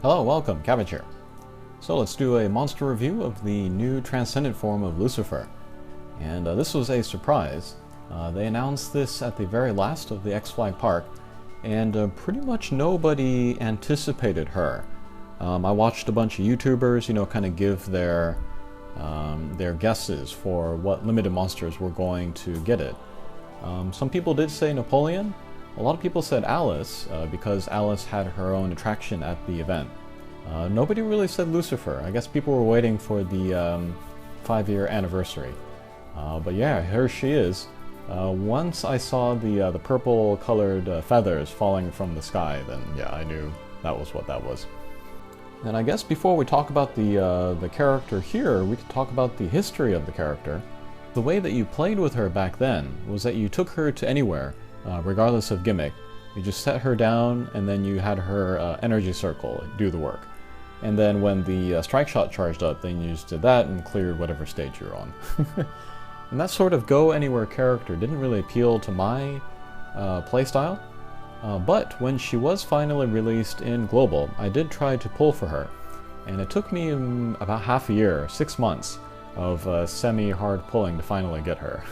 Hello, welcome, Cabbage here. So let's do a monster review of the new Transcendent form of Lucifer. And this was a surprise. They announced this at the very last of the X-Flag Park, and pretty much nobody anticipated her. I watched a bunch of YouTubers, kind of give their guesses for what limited monsters were going to get it. Some people did say Napoleon. A lot of people said Alice, because Alice had her own attraction at the event. Nobody really said Lucifer. I guess people were waiting for the 5-year anniversary. But yeah, here she is. Once I saw the purple-colored feathers falling from the sky, then yeah, I knew that was what that was. And I guess before we talk about the character here, we could talk about the history of the character. The way that you played with her back then was that you took her to anywhere, regardless of gimmick. You just set her down, and then you had her energy circle do the work. And then when the strike shot charged up, then you just did that and cleared whatever stage you're on. And that sort of go-anywhere character didn't really appeal to my playstyle. But when she was finally released in Global, I did try to pull for her. And it took me about half a year, 6 months, of semi-hard pulling to finally get her.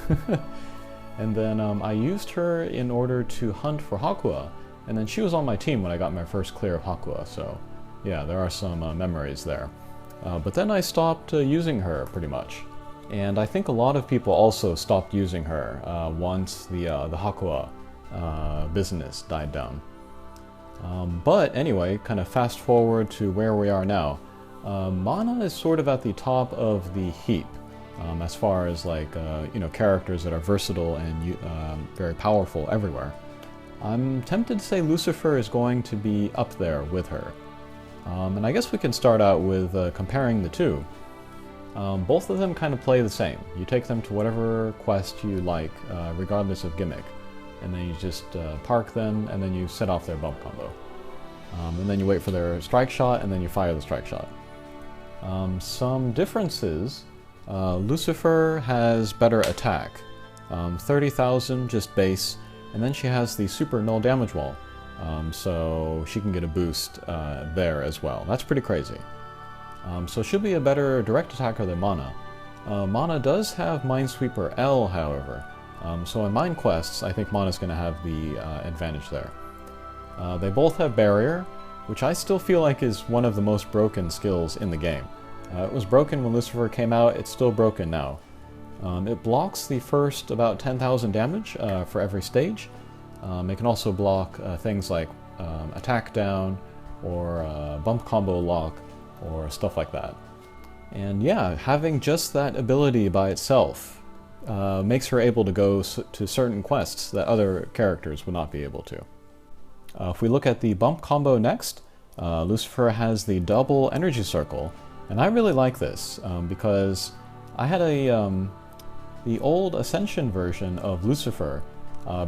And then I used her in order to hunt for Hakua, and then she was on my team when I got my first clear of Hakua, so yeah, there are some memories there. But then I stopped using her, pretty much. And I think a lot of people also stopped using her once the Hakua business died down. But anyway, kind of fast forward to where we are now. Mana is sort of at the top of the heap. As far as characters that are versatile and very powerful everywhere. I'm tempted to say Lucifer is going to be up there with her. And I guess we can start out with comparing the two. Both of them kind of play the same. You take them to whatever quest you like, regardless of gimmick. And then you just park them, and then you set off their bump combo. And then you wait for their strike shot, and then you fire the strike shot. Some differences. Lucifer has better attack, 30,000 just base, and then she has the super null damage wall, so she can get a boost there as well. That's pretty crazy. So she'll be a better direct attacker than Mana. Mana does have Minesweeper L, however, so in Mine quests I think Mana's going to have the advantage there. They both have Barrier, which I still feel like is one of the most broken skills in the game. It was broken when Lucifer came out, it's still broken now. It blocks the first about 10,000 damage for every stage. It can also block things like attack down, or bump combo lock, or stuff like that. And yeah, having just that ability by itself makes her able to go to certain quests that other characters would not be able to. If we look at the bump combo next, Lucifer has the double energy circle. And I really like this, because I had the old Ascension version of Lucifer.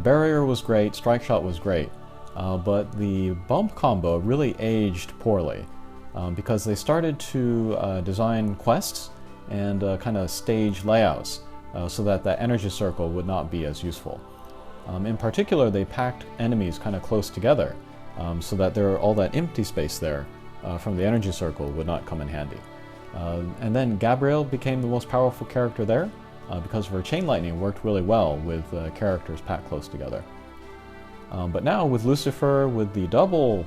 Barrier was great, Strike Shot was great, but the bump combo really aged poorly, because they started to design quests and kind of stage layouts so that that energy circle would not be as useful. In particular, they packed enemies kind of close together, so that all that empty space there from the energy circle would not come in handy. And then Gabrielle became the most powerful character there, because of her chain lightning worked really well with characters packed close together. But now with Lucifer, with the double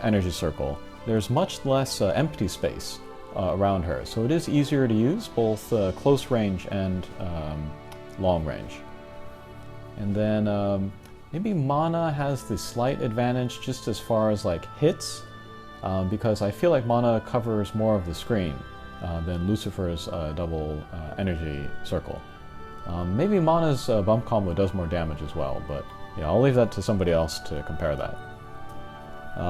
energy circle, there's much less empty space around her, so it is easier to use, both close range and long range. And then maybe Mana has the slight advantage just as far as like hits, because I feel like Mana covers more of the screen than Lucifer's double energy circle. Maybe Mana's bump combo does more damage as well, but yeah, I'll leave that to somebody else to compare that.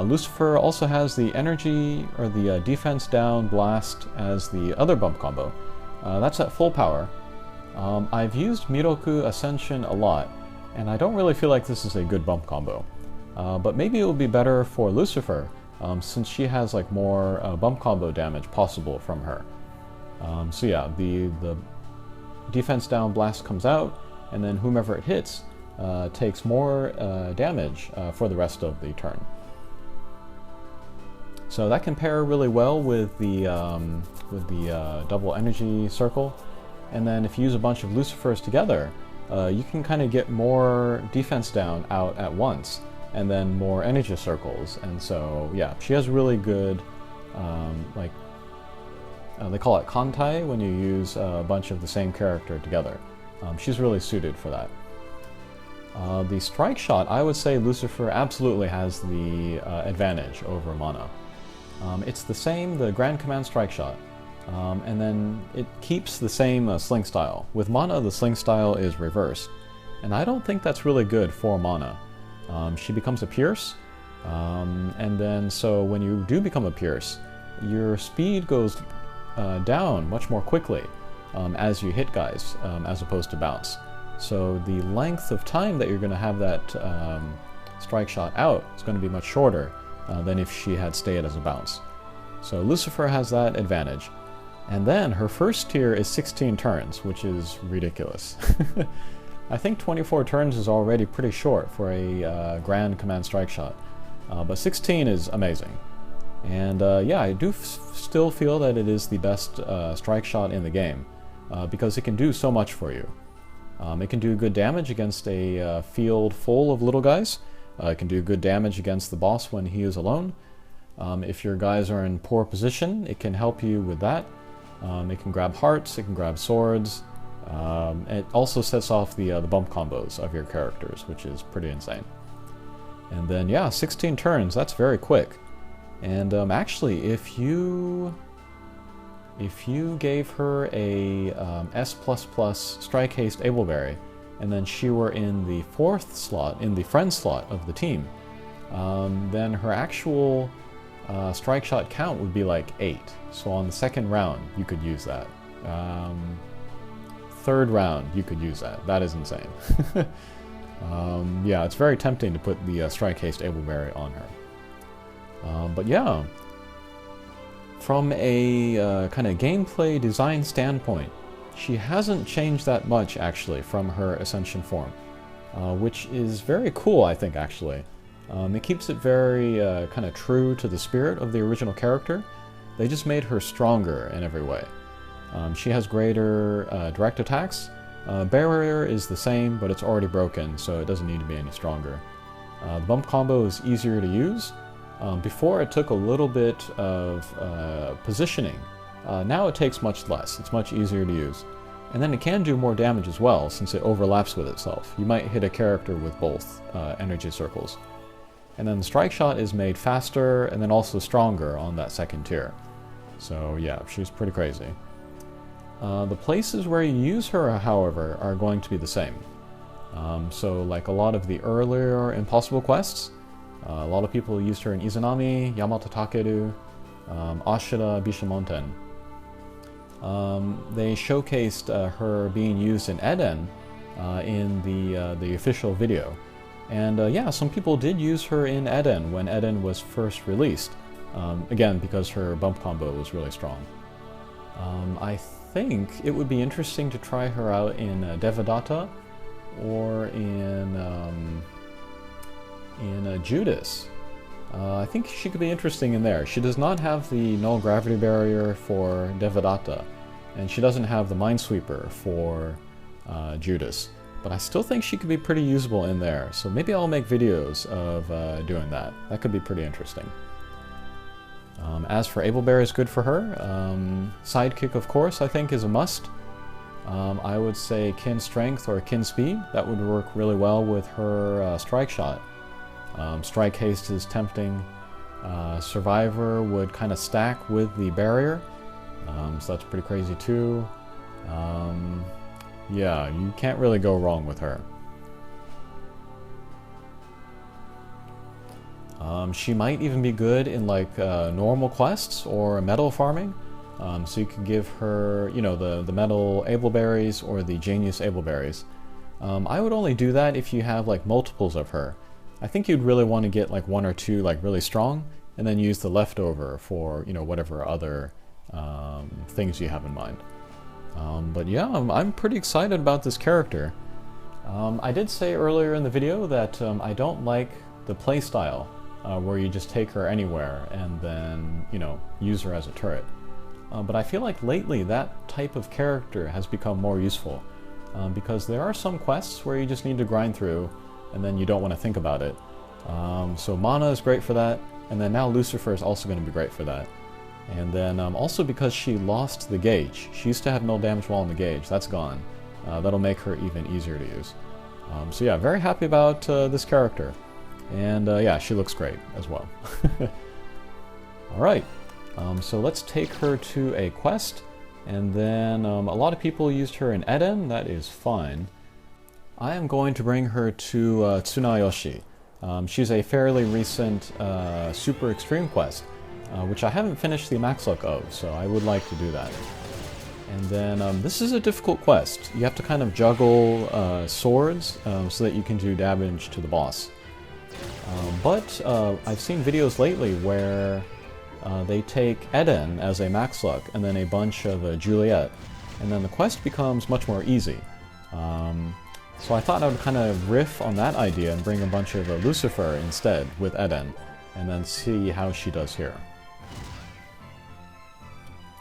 Lucifer also has the energy, or the defense down blast as the other bump combo. That's at full power. I've used Miroku Ascension a lot, and I don't really feel like this is a good bump combo. But maybe it will be better for Lucifer, since she has like more bump combo damage possible from her. So yeah, the defense down blast comes out, and then whomever it hits takes more damage for the rest of the turn. So that can pair really well with the double energy circle. And then if you use a bunch of Lucifers together, you can kind of get more defense down out at once, and then more energy circles. And so yeah, she has really good, they call it kantai when you use a bunch of the same character together. She's really suited for that. The strike shot, I would say Lucifer absolutely has the advantage over Mana. It's the same, the Grand Command strike shot, and then it keeps the same sling style. With Mana, the sling style is reversed, and I don't think that's really good for Mana. She becomes a Pierce, and then so when you do become a Pierce, your speed goes down much more quickly as you hit guys, as opposed to bounce. So the length of time that you're going to have that strike shot out is going to be much shorter than if she had stayed as a bounce. So Lucifer has that advantage. And then her first tier is 16 turns, which is ridiculous. I think 24 turns is already pretty short for a Grand Command strike shot, but 16 is amazing. And yeah, I do still feel that it is the best strike shot in the game, because it can do so much for you. It can do good damage against a field full of little guys. It can do good damage against the boss when he is alone. If your guys are in poor position, it can help you with that. It can grab hearts, it can grab swords. It also sets off the bump combos of your characters, which is pretty insane. And then yeah, 16 turns, that's very quick. And actually, if you gave her a S++ Strike Haste Ableberry, and then she were in the 4th slot, in the friend slot of the team, then her actual strike shot count would be like 8. So on the 2nd round, you could use that. 3rd round, you could use that. That is insane. Yeah, it's very tempting to put the Strike Haste Ableberry on her. But yeah, from a kind of gameplay design standpoint, she hasn't changed that much actually from her Ascension form, which is very cool, I think, actually. It keeps it very kind of true to the spirit of the original character. They just made her stronger in every way. She has greater direct attacks. Barrier is the same, but it's already broken, so it doesn't need to be any stronger. The bump combo is easier to use. Before it took a little bit of positioning. Now it takes much less. It's much easier to use. And then it can do more damage as well, since it overlaps with itself. You might hit a character with both energy circles. And then the strike shot is made faster and then also stronger on that 2nd tier. So yeah, she's pretty crazy. The places where you use her, however, are going to be the same. So like a lot of the earlier Impossible quests, a lot of people used her in Izanami, Yamato Takeru, Ashura Bishamonten. They showcased her being used in Eden in the official video. And yeah, some people did use her in Eden when Eden was first released. Again, because her bump combo was really strong. I think it would be interesting to try her out in Devadatta or in Judas. I think she could be interesting in there. She does not have the null gravity barrier for Devadatta, and she doesn't have the Minesweeper for Judas. But I still think she could be pretty usable in there, so maybe I'll make videos of doing that. That could be pretty interesting. As for Ableberry, good for her. Sidekick, of course, I think is a must. I would say Kin Strength or Kin Speed. That would work really well with her strike shot. Strike Haste is tempting. Survivor would kind of stack with the barrier, so that's pretty crazy too. Yeah, you can't really go wrong with her. She might even be good in like normal quests or metal farming. So you could give her, you know, the metal Ableberries or the Genius Ableberries. I would only do that if you have like multiples of her. I think you'd really want to get like 1 or 2 like really strong, and then use the leftover for, you know, whatever other things you have in mind. But yeah, I'm pretty excited about this character. I did say earlier in the video that I don't like the playstyle where you just take her anywhere and then, you know, use her as a turret. But I feel like lately that type of character has become more useful, because there are some quests where you just need to grind through and then you don't want to think about it. So Mana is great for that, and then now Lucifer is also going to be great for that. And then also because she lost the gauge. She used to have no damage wall on the gauge. That's gone. That'll make her even easier to use. So yeah, very happy about this character. And yeah, she looks great as well. Alright, so let's take her to a quest. And then a lot of people used her in Eden. That is fine. I am going to bring her to Tsunayoshi. She's a fairly recent super extreme quest, which I haven't finished the max luck of, so I would like to do that. And then this is a difficult quest. You have to kind of juggle swords so that you can do damage to the boss. But I've seen videos lately where they take Eden as a max luck and then a bunch of Juliet, and then the quest becomes much more easy. So I thought I would kind of riff on that idea and bring a bunch of Lucifer instead with Eden, and then see how she does here.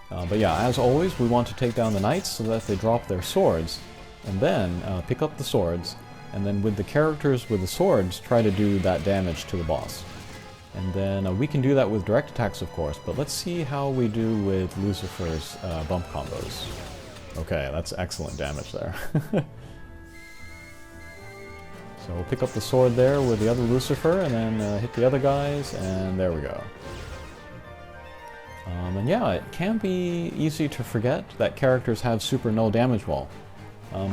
But yeah, as always, we want to take down the knights so that they drop their swords, and then pick up the swords, and then with the characters with the swords, try to do that damage to the boss. And then we can do that with direct attacks, of course, but let's see how we do with Lucifer's bump combos. Okay, that's excellent damage there. So we'll pick up the sword there with the other Lucifer, and then hit the other guys, and there we go. And yeah, it can be easy to forget that characters have super null damage wall.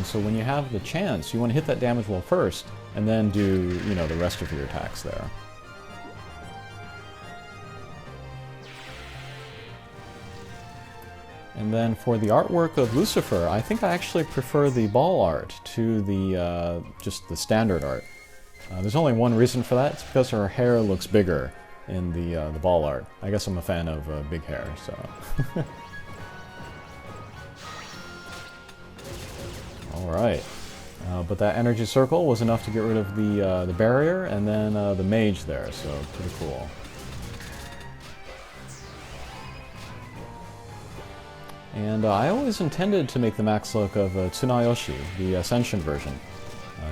So when you have the chance, you want to hit that damage wall first, and then do, you know, the rest of your attacks there. And then for the artwork of Lucifer, I think I actually prefer the ball art to the just the standard art. There's only one reason for that. It's because her hair looks bigger in the ball art. I guess I'm a fan of big hair, so. All right, but that energy circle was enough to get rid of the barrier, and then the mage there. So pretty cool. And I always intended to make the max look of Tsunayoshi, the Ascension version.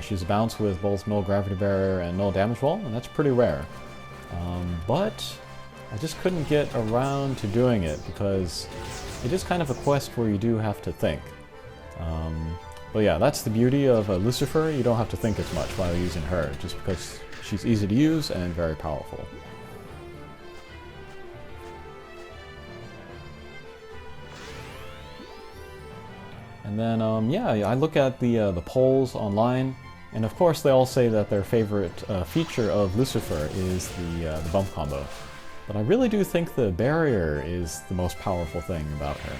She's a bounce with both null gravity barrier and null damage wall, and that's pretty rare. But I just couldn't get around to doing it because it is kind of a quest where you do have to think. But yeah, that's the beauty of Lucifer. You don't have to think as much while using her, just because she's easy to use and very powerful. And then, yeah, I look at the polls online, and of course they all say that their favorite feature of Lucifer is the bump combo. But I really do think the barrier is the most powerful thing about her.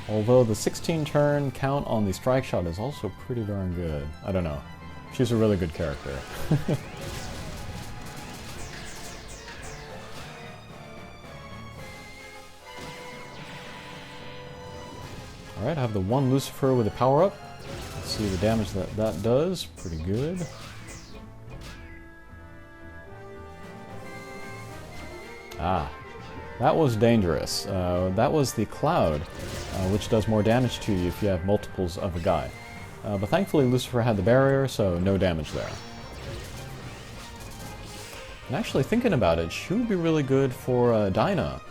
Although the 16-turn count on the strike shot is also pretty darn good. I don't know. She's a really good character. Alright, I have the one Lucifer with a power-up. Let's see the damage that does. Pretty good. Ah, that was dangerous. That was the Cloud, which does more damage to you if you have multiples of a guy. But thankfully Lucifer had the barrier, so no damage there. And actually thinking about it, she would be really good for Dinah.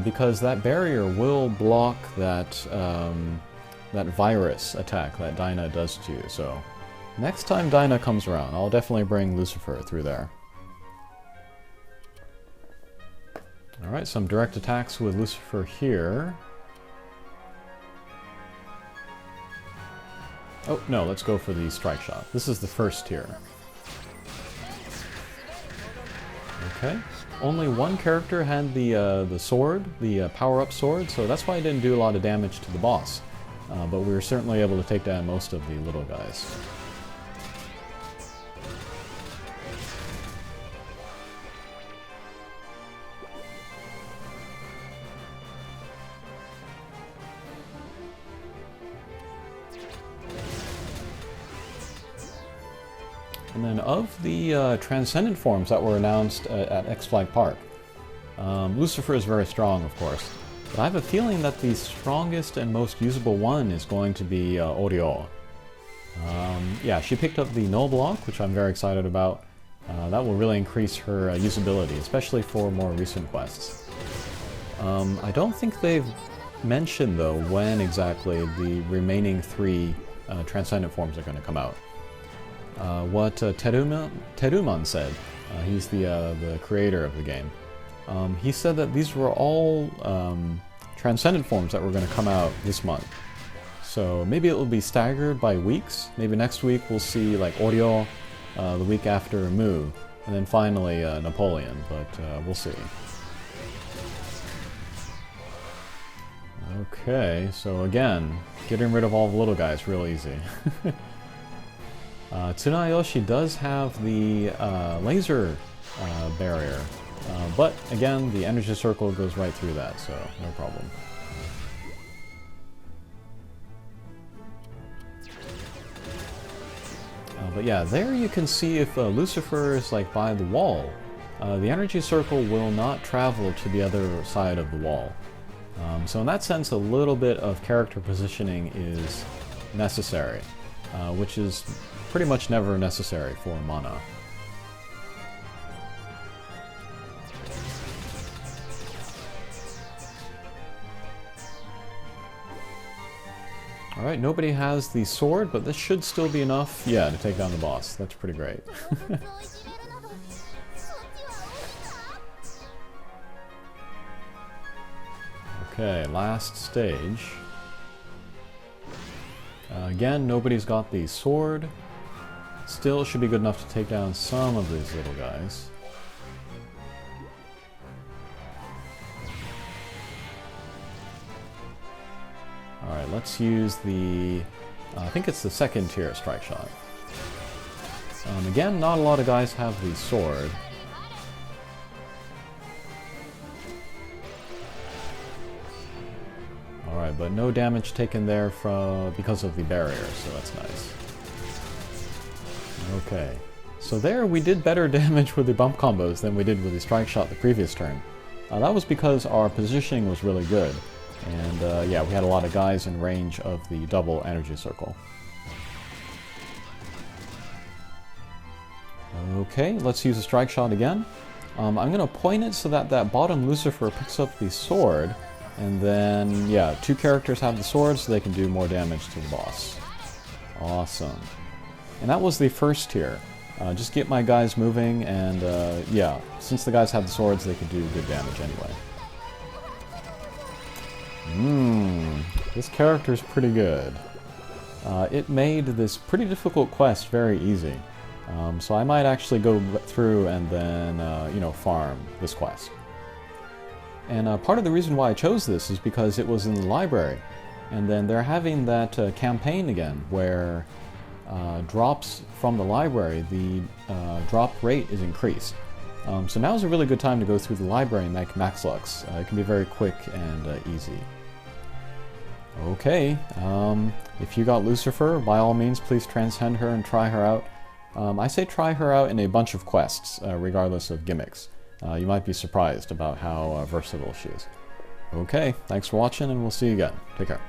Because that barrier will block that that virus attack that Dinah does to you. So next time Dinah comes around, I'll definitely bring Lucifer through there. Alright, some direct attacks with Lucifer here. Oh, no, let's go for the strike shot. This is the first tier. Okay. Only one character had the sword, the power-up sword, so that's why I didn't do a lot of damage to the boss. But we were certainly able to take down most of the little guys. And then of the Transcendent forms that were announced at X-Flag Park, Lucifer is very strong, of course. But I have a feeling that the strongest and most usable one is going to be Oriol. Yeah, she picked up the Null Block, which I'm very excited about. That will really increase her usability, especially for more recent quests. I don't think they've mentioned, though, when exactly the remaining 3 Transcendent forms are going to come out. What Teruman said, he's the creator of the game, he said that these were all Transcendent forms that were going to come out this month. So maybe it will be staggered by weeks. Maybe next week we'll see like Oriol, the week after Mu, and then finally Napoleon, but we'll see. Okay, so again, getting rid of all the little guys real easy. Tsunayoshi does have the laser barrier, but again, the energy circle goes right through that, so no problem. But yeah, there you can see if Lucifer is like by the wall, the energy circle will not travel to the other side of the wall. So in that sense, a little bit of character positioning is necessary, which is pretty much never necessary for mana. Alright, nobody has the sword, but this should still be enough, yeah, to take down the boss. That's pretty great. Okay, last stage. Again, nobody's got the sword. Still should be good enough to take down some of these little guys. Alright, let's use the... I think it's the second tier strike shot. Again, not a lot of guys have the sword. Alright, but no damage taken there because of the barrier, so that's nice. Okay, so there we did better damage with the bump combos than we did with the strike shot the previous turn. That was because our positioning was really good. And yeah, we had a lot of guys in range of the double energy circle. Okay, let's use a strike shot again. I'm going to point it so that that bottom Lucifer picks up the sword, and then, yeah, 2 characters have the sword so they can do more damage to the boss. Awesome. And that was the first tier. Just get my guys moving, and yeah, since the guys have the swords, they can do good damage anyway. This character's pretty good. It made this pretty difficult quest very easy. So I might actually go through and then, you know, farm this quest. And part of the reason why I chose this is because it was in the library. And then they're having that campaign again, where drops from the library, the drop rate is increased. So now's a really good time to go through the library and make max lux. It can be very quick and easy. Okay, if you got Lucifer, by all means please transcend her and try her out. I say try her out in a bunch of quests, regardless of gimmicks. You might be surprised about how versatile she is. Okay, thanks for watching and we'll see you again. Take care.